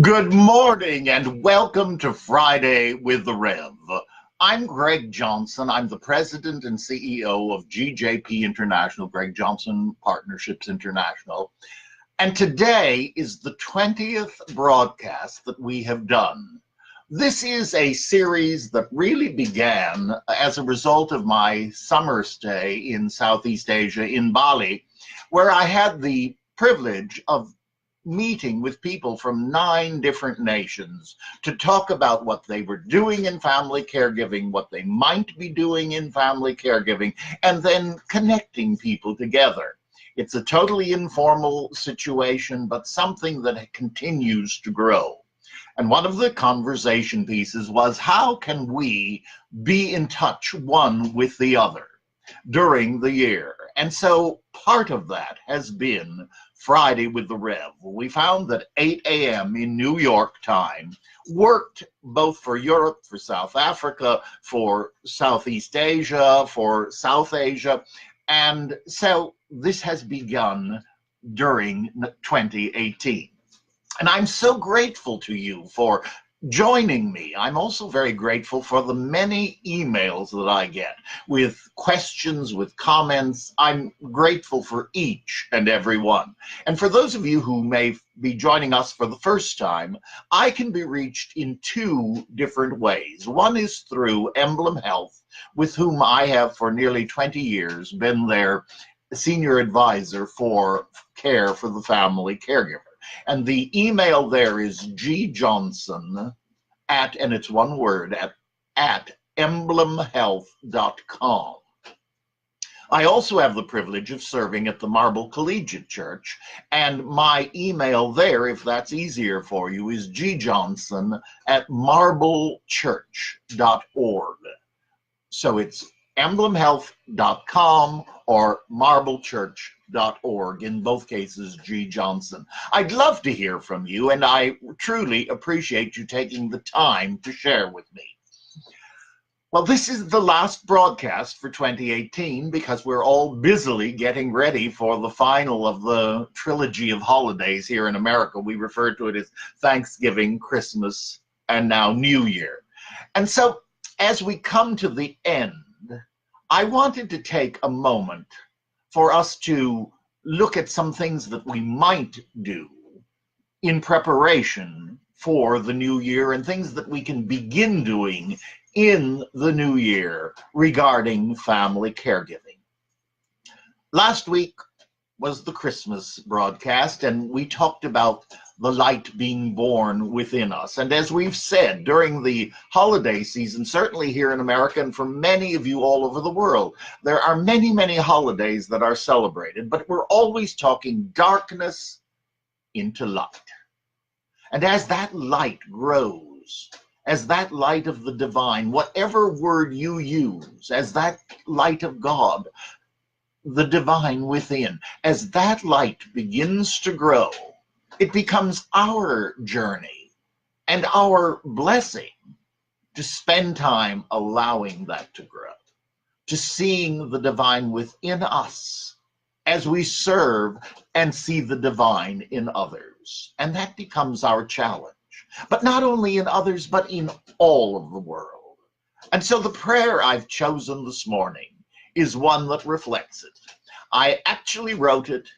Good morning and welcome to Friday with the Rev. I'm Greg Johnson. I'm the president and CEO of GJP International, Greg Johnson Partnerships International. And today is the 20th broadcast that we have done. This is a series that really began as a result of my summer stay in Southeast Asia in Bali, where I had the privilege of meeting with people from 9 different nations to talk about what they were doing in family caregiving, what they might be doing in family caregiving, and then connecting people together. It's a totally informal situation, but something that continues to grow. And one of the conversation pieces was, how can we be in touch one with the other during the year? And so part of that has been Friday with the Rev. We found that 8 a.m. in New York time worked both for Europe, for South Africa, for Southeast Asia, for South Asia. And so this has begun during 2018. And I'm so grateful to you for joining me. I'm also very grateful for the many emails that I get with questions, with comments. I'm grateful for each and every one. And for those of you who may be joining us for the first time, I can be reached in 2 different ways. One is through Emblem Health, with whom I have for nearly 20 years been their senior advisor for care for the family caregiver. And the email there is gjohnson and it's one word, at emblemhealth.com. I also have the privilege of serving at the Marble Collegiate Church, and my email there, if that's easier for you, is gjohnson@marblechurch.org. So it's emblemhealth.com or marblechurch.org. In both cases, G. Johnson. I'd love to hear from you, and I truly appreciate you taking the time to share with me. Well, this is the last broadcast for 2018 because we're all busily getting ready for the final of the trilogy of holidays here in America. We refer to it as Thanksgiving, Christmas, and now New Year. And so as we come to the end, I wanted to take a moment for us to look at some things that we might do in preparation for the new year and things that we can begin doing in the new year regarding family caregiving. Last week was the Christmas broadcast, and we talked about the light being born within us. And as we've said, during the holiday season, certainly here in America and for many of you all over the world, there are many, many holidays that are celebrated, but we're always talking darkness into light. And as that light grows, as that light of the divine, whatever word you use, as that light of God, the divine within, as that light begins to grow, it becomes our journey and our blessing to spend time allowing that to grow, to seeing the divine within us as we serve and see the divine in others. And that becomes our challenge, but not only in others, but in all of the world. And so the prayer I've chosen this morning is one that reflects it. I actually wrote it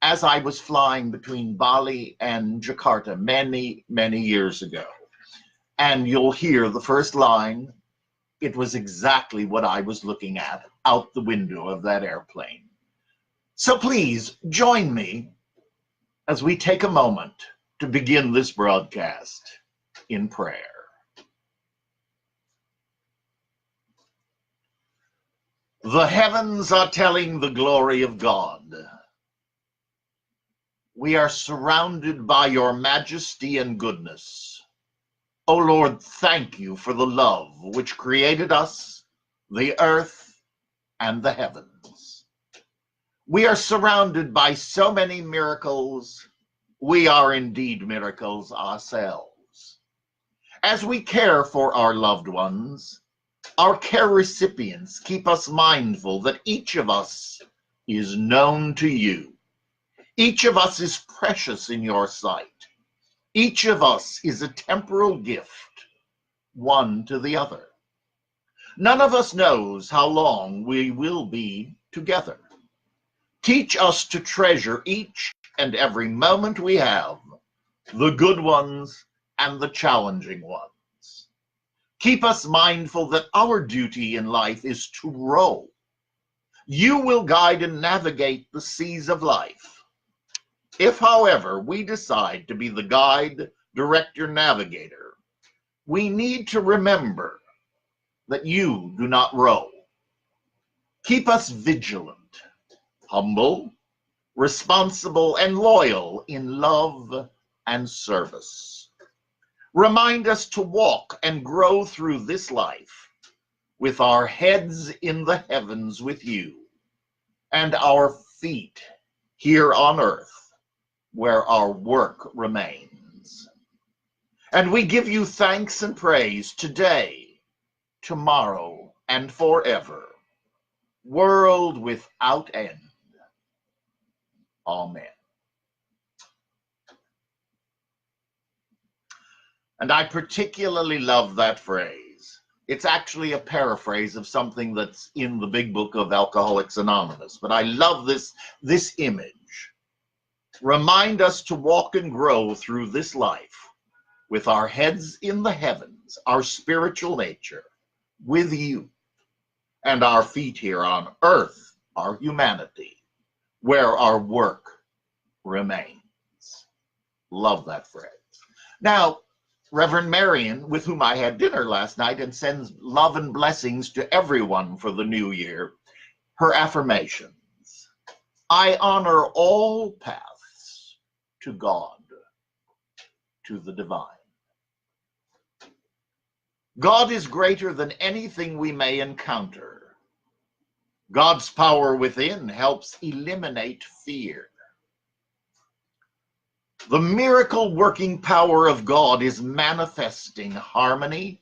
as I was flying between Bali and Jakarta many, many years ago. And you'll hear the first line. It was exactly what I was looking at out the window of that airplane. So please join me as we take a moment to begin this broadcast in prayer. The heavens are telling the glory of God. We are surrounded by your majesty and goodness. O Lord, thank you for the love which created us, the earth, and the heavens. We are surrounded by so many miracles. We are indeed miracles ourselves. As we care for our loved ones, our care recipients keep us mindful that each of us is known to you. Each of us is precious in your sight. Each of us is a temporal gift, one to the other. None of us knows how long we will be together. Teach us to treasure each and every moment we have, the good ones and the challenging ones. Keep us mindful that our duty in life is to row. You will guide and navigate the seas of life. If, however, we decide to be the guide, director, navigator, we need to remember that you do not row. Keep us vigilant, humble, responsible, and loyal in love and service. Remind us to walk and grow through this life with our heads in the heavens with you and our feet here on earth where our work remains. And we give you thanks and praise today, tomorrow, and forever, world without end. Amen. And I particularly love that phrase. It's actually a paraphrase of something that's in the big book of Alcoholics Anonymous, but I love this image. Remind us to walk and grow through this life with our heads in the heavens, our spiritual nature, with you, and our feet here on earth, our humanity, where our work remains. Love that phrase. Now, Reverend Marion, with whom I had dinner last night and sends love and blessings to everyone for the new year, her affirmations. I honor all paths to God, to the divine. God is greater than anything we may encounter. God's power within helps eliminate fear. The miracle-working power of God is manifesting harmony,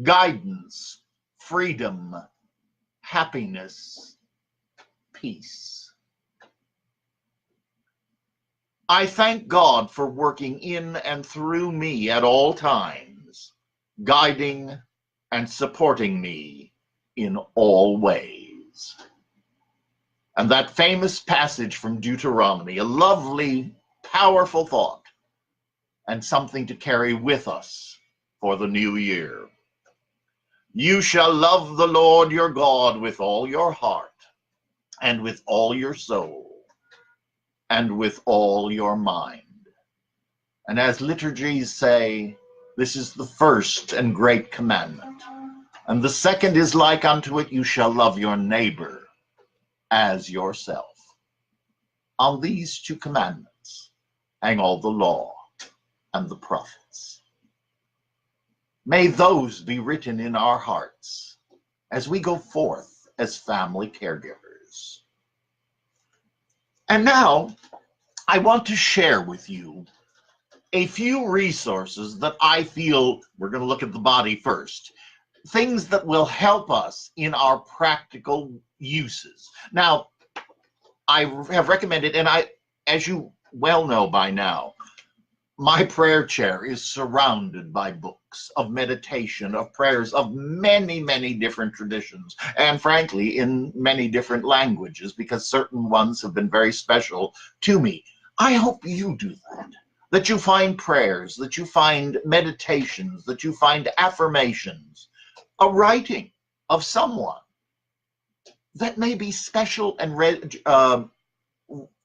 guidance, freedom, happiness, peace. I thank God for working in and through me at all times, guiding and supporting me in all ways. And that famous passage from Deuteronomy, a lovely, powerful thought, and something to carry with us for the new year. You shall love the Lord your God with all your heart, and with all your soul, and with all your mind. And as liturgies say, this is the first and great commandment. And the second is like unto it, you shall love your neighbor as yourself. On these two commandments hang all the law and the prophets. May those be written in our hearts as we go forth as family caregivers. And now I want to share with you a few resources that I feel, we're going to look at the body first, things that will help us in our practical uses. Now, I have recommended, and as you well know by now, my prayer chair is surrounded by books of meditation, of prayers of many, many different traditions, and frankly, in many different languages, because certain ones have been very special to me. I hope you do that you find prayers, that you find meditations, that you find affirmations, a writing of someone that may be special and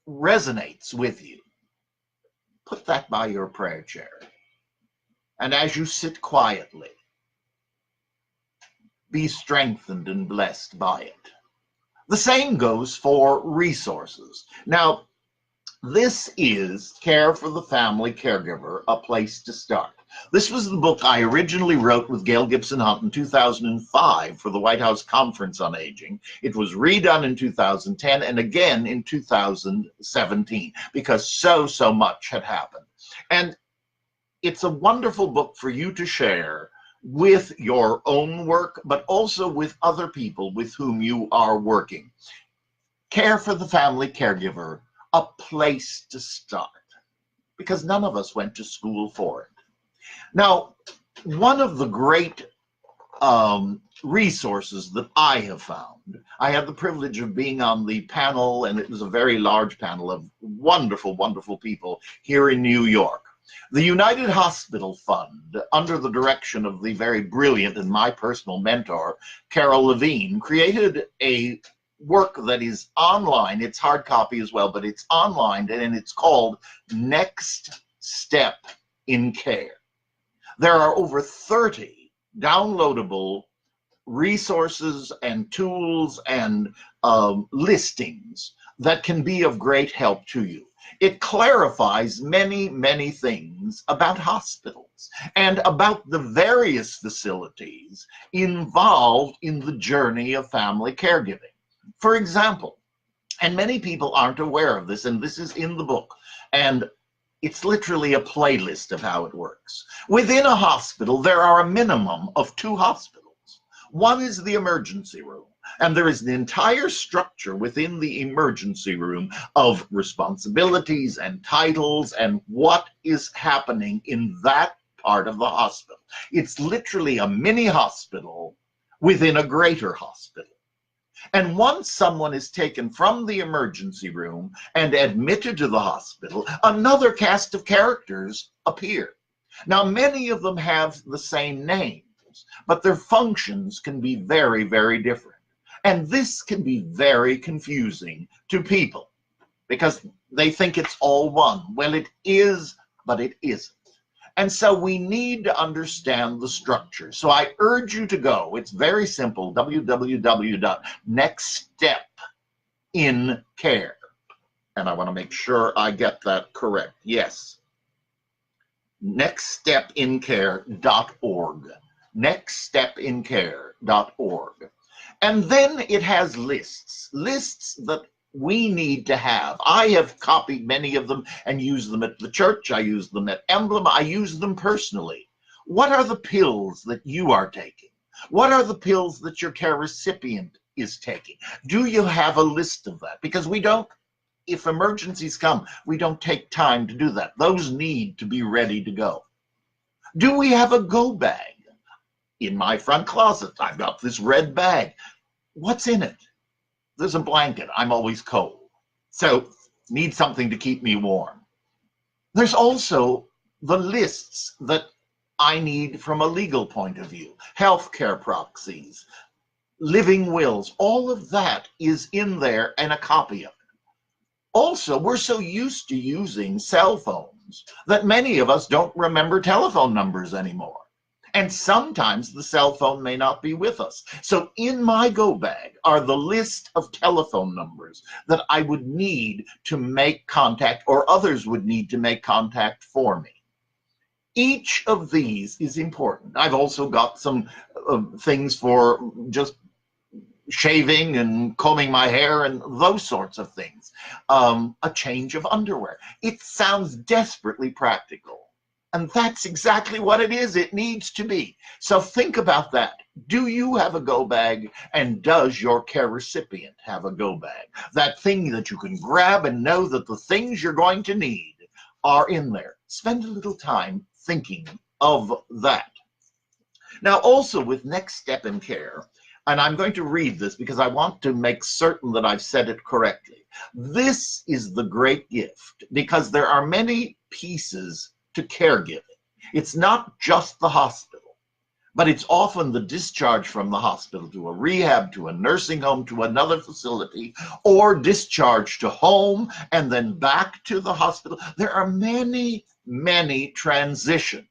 resonates with you. Put that by your prayer chair. And as you sit quietly, be strengthened and blessed by it. The same goes for resources. Now, this is Care for the Family Caregiver, A Place to Start. This was the book I originally wrote with Gail Gibson Hunt in 2005 for the White House Conference on Aging. It was redone in 2010 and again in 2017 because so much had happened. And it's a wonderful book for you to share with your own work, but also with other people with whom you are working. Care for the Family Caregiver, A Place to Start. because none of us went to school for it. Now, one of the great resources that I have found, I had the privilege of being on the panel, and it was a very large panel of wonderful, wonderful people here in New York. The United Hospital Fund, under the direction of the very brilliant and my personal mentor, Carol Levine, created a work that is online. It's hard copy as well, but it's online, and it's called Next Step in Care. There are over 30 downloadable resources and tools and listings that can be of great help to you. It clarifies many, many things about hospitals and about the various facilities involved in the journey of family caregiving. For example, and many people aren't aware of this, and this is in the book, and it's literally a playlist of how it works. Within a hospital, there are a minimum of 2 hospitals. One is the emergency room, and there is an entire structure within the emergency room of responsibilities and titles and what is happening in that part of the hospital. It's literally a mini hospital within a greater hospital. And once someone is taken from the emergency room and admitted to the hospital, another cast of characters appear. Now, many of them have the same names, but their functions can be very, very different. And this can be very confusing to people because they think it's all one. Well, it is, but it isn't. And so we need to understand the structure. So I urge you to go. It's very simple, www.nextstepInCare. And I want to make sure I get that correct. Yes. nextstepincare.org. nextstepincare.org. And then it has lists that we need to have. I have copied many of them and used them at the church. I use them at Emblem. I use them personally. What are the pills that you are taking? What are the pills that your care recipient is taking? Do you have a list of that? Because we don't, if emergencies come, we don't take time to do that. Those need to be ready to go. Do we have a go bag? In my front closet, I've got this red bag. What's in it? There's a blanket. I'm always cold. So need something to keep me warm. There's also the lists that I need from a legal point of view. Healthcare proxies, living wills, all of that is in there and a copy of it. Also, we're so used to using cell phones that many of us don't remember telephone numbers anymore. And sometimes the cell phone may not be with us. So in my go bag are the list of telephone numbers that I would need to make contact, or others would need to make contact for me. Each of these is important. I've also got some things for just shaving and combing my hair and those sorts of things. A change of underwear. It sounds desperately practical. And that's exactly what it is. It needs to be. So think about that. Do you have a go bag, and does your care recipient have a go bag? That thing that you can grab and know that the things you're going to need are in there. Spend a little time thinking of that. Now, also with Next Step in Care, and I'm going to read this because I want to make certain that I've said it correctly. This is the great gift because there are many pieces to caregiving. It's not just the hospital, but it's often the discharge from the hospital to a rehab, to a nursing home, to another facility, or discharge to home and then back to the hospital. There are many, many transitions,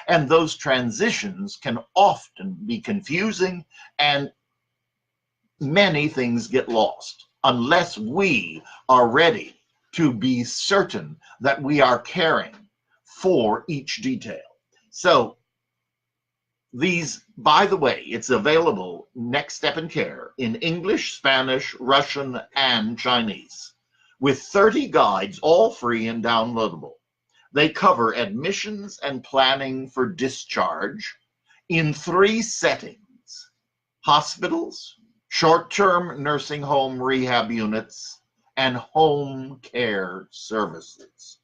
and those transitions can often be confusing, and many things get lost unless we are ready to be certain that we are caring for each detail. So these, by the way, it's available, Next Step in Care, in English, Spanish, Russian, and Chinese, with 30 guides, all free and downloadable. They cover admissions and planning for discharge in 3 settings: hospitals, short-term nursing home rehab units, and home care services.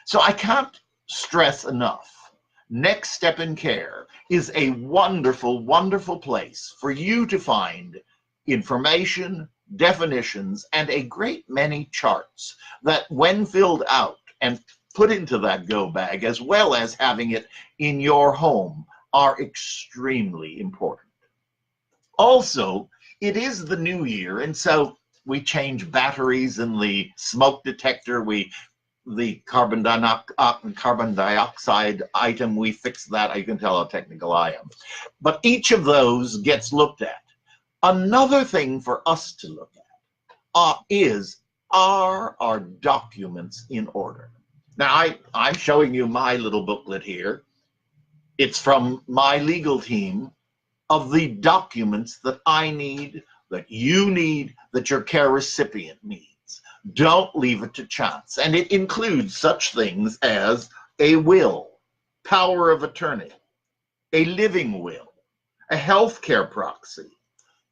So I can't stress enough. Next Step in Care is a wonderful, wonderful place for you to find information, definitions, and a great many charts that, when filled out and put into that go bag, as well as having it in your home, are extremely important. Also, it is the new year, and so we change batteries in the smoke detector. The carbon dioxide item, we fix that. You can tell how technical I am. But each of those gets looked at. Another thing for us to look at are our documents in order? Now, I'm showing you my little booklet here. It's from my legal team of the documents that I need, that you need, that your care recipient needs. Don't leave it to chance. And it includes such things as a will, power of attorney, a living will, a healthcare proxy,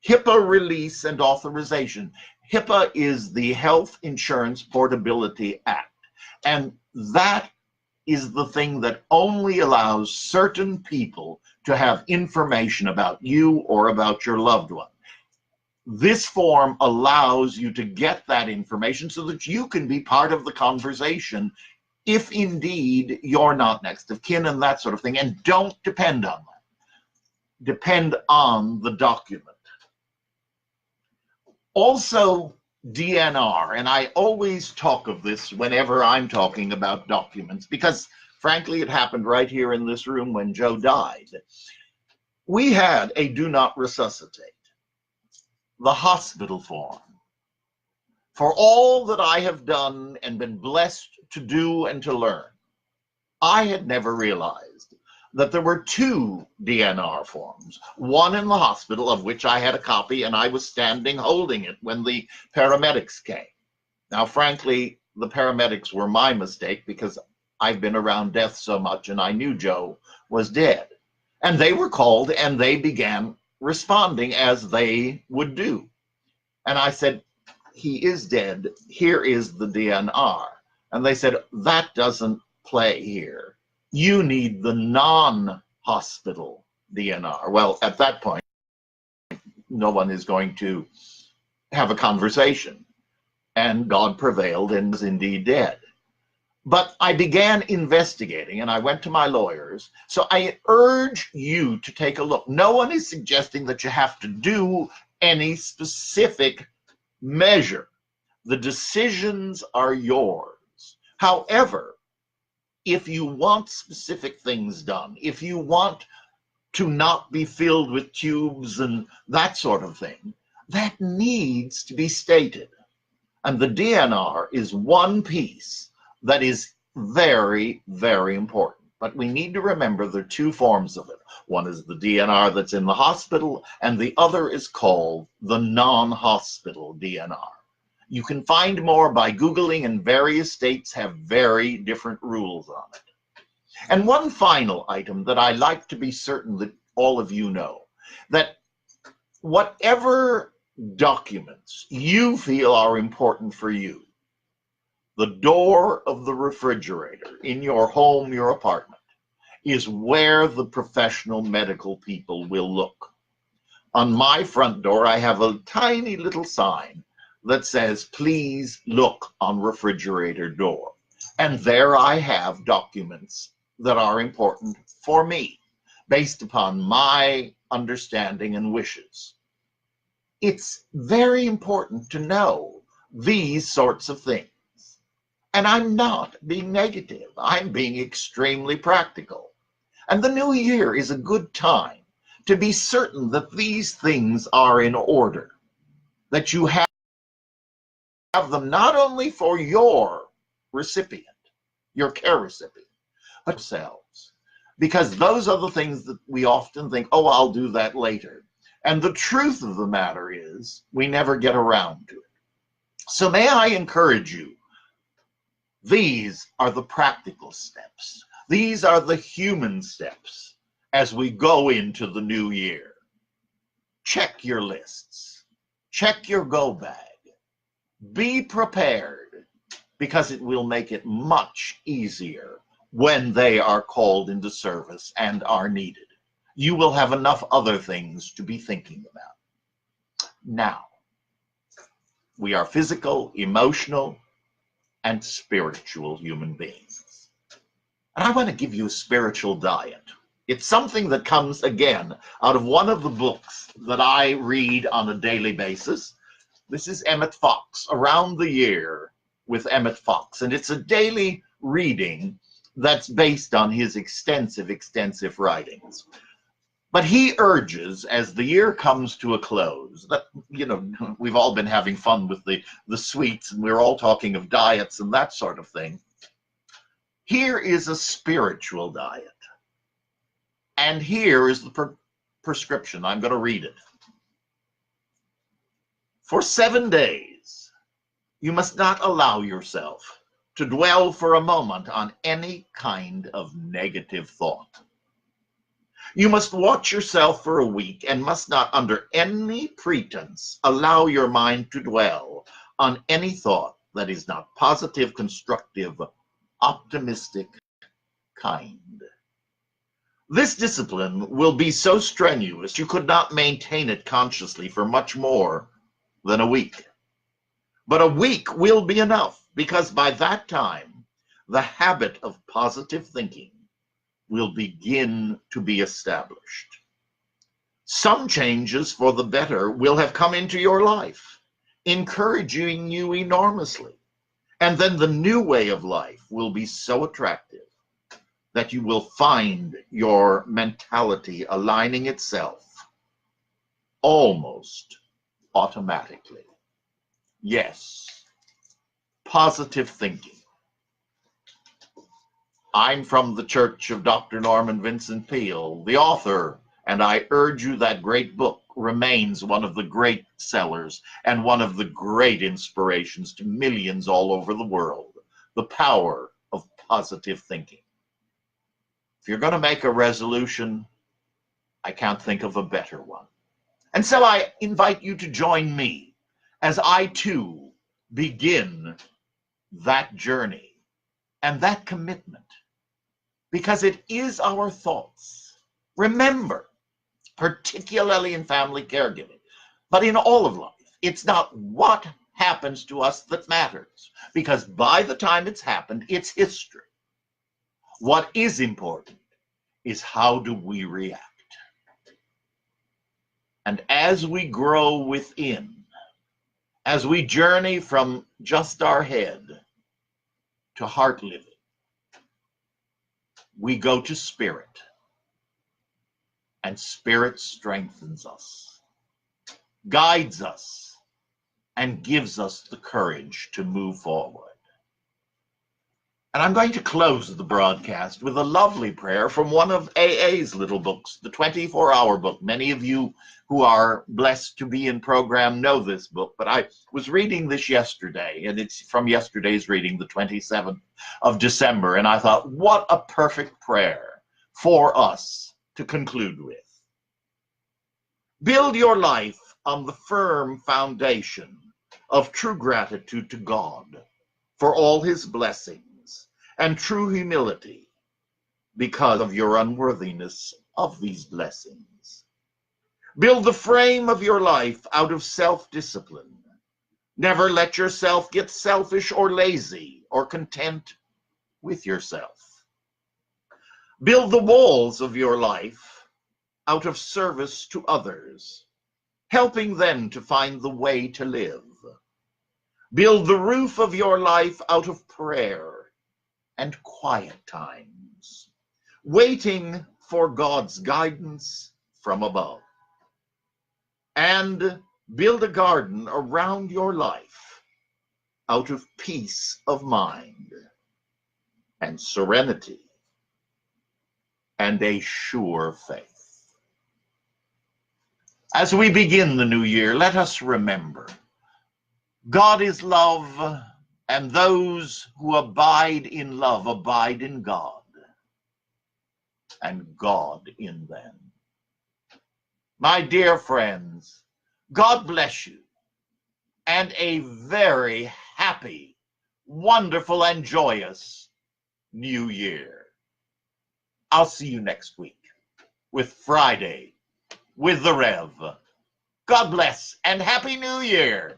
HIPAA release and authorization. HIPAA is the Health Insurance Portability Act, and that is the thing that only allows certain people to have information about you or about your loved one. This form allows you to get that information so that you can be part of the conversation if indeed you're not next of kin and that sort of thing. And don't depend on that. Depend on the document. Also, DNR, and I always talk of this whenever I'm talking about documents, because frankly it happened right here in this room when Joe died. We had a do not resuscitate, the hospital form. For all that I have done and been blessed to do and to learn, I had never realized that there were two DNR forms, one in the hospital, of which I had a copy, and I was standing holding it when the paramedics came. Now, frankly, the paramedics were my mistake, because I've been around death so much and I knew Joe was dead. And they were called and they began responding as they would do. And I said, he is dead. Here is the DNR. And they said, that doesn't play here. You need the non-hospital DNR. Well, at that point, no one is going to have a conversation. And God prevailed and was indeed dead. But I began investigating, and I went to my lawyers. So I urge you to take a look. No one is suggesting that you have to do any specific measure. The decisions are yours. However, if you want specific things done, if you want to not be filled with tubes and that sort of thing, that needs to be stated. And the DNR is one piece that is very, very important. But we need to remember there are two forms of it. One is the DNR that's in the hospital, and the other is called the non-hospital DNR. You can find more by Googling, and various states have very different rules on it. And one final item that I like to be certain that all of you know, that whatever documents you feel are important for you, the door of the refrigerator in your home, your apartment, is where the professional medical people will look. On my front door, I have a tiny little sign that says, please look on refrigerator door. And there I have documents that are important for me, based upon my understanding and wishes. It's very important to know these sorts of things. And I'm not being negative. I'm being extremely practical. And the new year is a good time to be certain that these things are in order, that you have them not only for your recipient, your care recipient, but yourselves. Because those are the things that we often think, oh, I'll do that later. And the truth of the matter is, we never get around to it. So may I encourage you, these are the practical steps. These are the human steps as we go into the new year. Check your lists. Check your go bag. Be prepared. because it will make it much easier when they are called into service and are needed. You will have enough other things to be thinking about. Now, we are physical, emotional, and spiritual human beings. And I want to give you a spiritual diet. It's something that comes, again, out of one of the books that I read on a daily basis. This is Emmett Fox, Around the Year with Emmett Fox. And it's a daily reading that's based on his extensive writings. But he urges, as the year comes to a close, that, we've all been having fun with the sweets, and we're all talking of diets and that sort of thing. Here is a spiritual diet. And here is the prescription. I'm going to read it. For 7 days, you must not allow yourself to dwell for a moment on any kind of negative thought. You must watch yourself for a week and must not, under any pretense, allow your mind to dwell on any thought that is not positive, constructive, optimistic, kind. This discipline will be so strenuous you could not maintain it consciously for much more than a week. But a week will be enough, because by that time, the habit of positive thinking will begin to be established. Some changes for the better will have come into your life, encouraging you enormously. And then the new way of life will be so attractive that you will find your mentality aligning itself almost automatically. Yes, positive thinking. I'm from the Church of Dr. Norman Vincent Peale, the author, and I urge you, that great book remains one of the great sellers and one of the great inspirations to millions all over the world. The Power of Positive Thinking. If you're going to make a resolution, I can't think of a better one. And so I invite you to join me as I too begin that journey and that commitment. Because it is our thoughts. Remember, particularly in family caregiving, but in all of life, it's not what happens to us that matters. Because by the time it's happened, it's history. What is important is how do we react. And as we grow within, as we journey from just our head to heart living, we go to spirit, and spirit strengthens us, guides us, and gives us the courage to move forward. And I'm going to close the broadcast with a lovely prayer from one of AA's little books, the 24-hour book. Many of you who are blessed to be in program know this book, but I was reading this yesterday, and it's from yesterday's reading, the 27th of December, and I thought, what a perfect prayer for us to conclude with. Build your life on the firm foundation of true gratitude to God for all his blessings, and true humility because of your unworthiness of these blessings. Build the frame of your life out of self-discipline. Never let yourself get selfish or lazy or content with yourself. Build the walls of your life out of service to others, helping them to find the way to live. Build the roof of your life out of prayer and quiet times, waiting for God's guidance from above. And build a garden around your life out of peace of mind and serenity and a sure faith. As we begin the new year, let us remember, God is love, and those who abide in love abide in God, and God in them. My dear friends, God bless you, and a very happy wonderful and joyous New Year. I'll see you next week with Friday with the Rev. God bless and Happy New Year.